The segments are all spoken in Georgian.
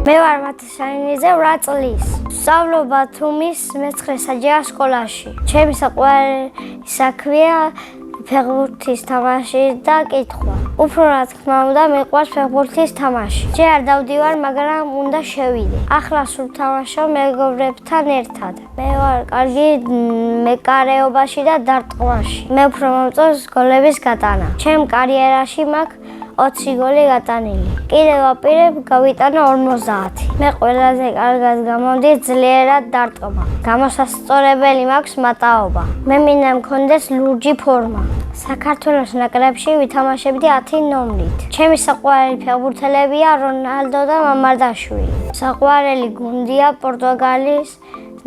მე ვარ მათაშანიძე 8 წლის. ვსწავლობ ბათუმის მე-9 საჯარო სკოლაში. ჩემი საყვარელი საქმეა ფეხბურთის თამაში და კითხვა. უფრო რა თქმა უნდა მიყვარს ფეხბურთის თამაში. ჯერ არ დავდივარ, მაგრამ უნდა შევიდე. ახლა სულ თამაშობ მეგობრებთან ერთად. მე ვარ კარგი მეკარეობაში და დარტყმაში. მე უფრო მომწონს გოლების გატანა. ჩემ კარიერაში მაქვს 20 გოლი გატანილი. კიდევ ვაპირებ გავიტანო 50. მე ყველაზე კარგად გამომდი ძლიერად დარტყმა. გამოსასწორებელი მაქვს მატაობა. მე მინდა მქონდეს ლურჯი ფორმა. საქართველოს ნაკრებში ვითამაშებდი 10 ნომრით. ჩემი საყვარელი ფეხბურთელებია რონალდო და მამარდაშვილი. საყვარელი გუნდია პორტუგალიის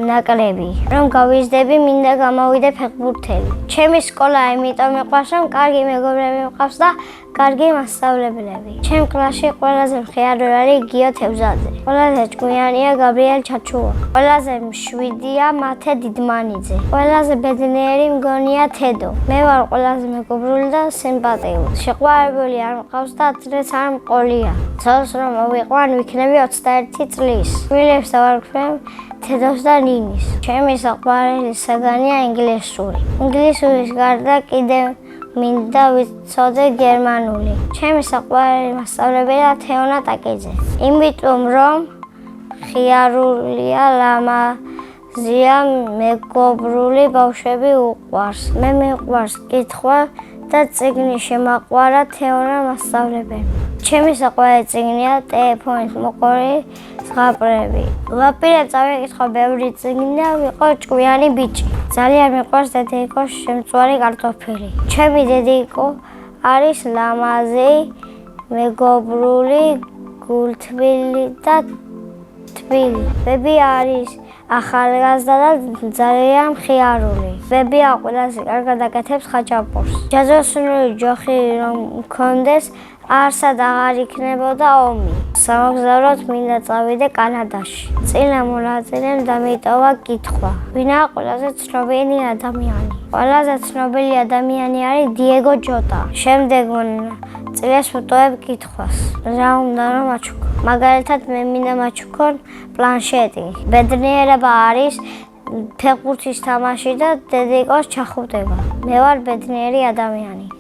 ნაკრები. რომ გავიზრდები, მინდა გამოვიდე ფეხბურთელი. ჩემი სკოლა იმიტომ მიყვარს, რომ კარგი მეგობრები მყავს და კარგი მასწავლებლები. ჩემ კლასში ყველაზე მხიარული არის გიო თევზაძე. ყველაზე ჭკვიანია გაბრიელ ჩაჩუა. ყველაზე მშვიდია მათე დიდმანიძე. ყველაზე ბედნიერი მგონია თედო. მე ვარ ყველაზე მეგობრული და სიმპათიური. შეყვარებული არ მყავს და დღეს არ მყოლია. ცოლს რომ მოვიყვან, ვიქნები 21 წლის. შვილებს დავარქვენ თედოს და ნინის. ჩემი საყვარელი საგანია ინგლისური. ინგლისურის გარდა კიდევ მინდა ვიცოდე გერმანული. ჩემი საყვარელი მასწავლებელია თეონა ტაკიძე. იმიტომ რომ ხიარულია, ლამაზია, მეგობრული ბავშვები უყვარს. მე მიყვარს კითხვა და წიგნი შემაყვარა თეონა მასწავლებელი. ჩემი საყვარელი წიგნია ტელეფონის მოყოლი ზღაპრები. ვაპირებ წავიკითხო ბევრი წიგნი და ვიყო ჭკვიანი ბიჭი. ძალიან მიყვარს დედაიკოს შემწვარი კარტოფილი. ჩემი დედაიკო არის ლამაზი, მეგობრული, გულთბილი და თბილი. ბები არის ახალგაზრდა და ძალიან მხიარული. ბებია ყველაზე კარგად აკეთებს ხაჭაპურს. ჯადოსნური ჯოხი რომ მქონდეს, არსად აღარ იქნებოდა ომი. სამოგზაუროდ მინდა წავიდე კანადაში. წინა მონაწილემ დამიტოვა კითხვა. ვინაა ყველაზე ცნობილი ადამიანი? ყველაზე ცნობილი ადამიანი არის დიეგო ჯოტა. შემდეგ მონაწილეს ვუტოვებ კითხვას. რა უნდა რომ აჩუქო? მაგალითად მე მინდა მაჩუქონ პლანშეტი. ბედნიერება არის ფეხბურთის თამაში და დედაიკოს ჩახუტება. მე ვარ ბედნიერი ადამიანი.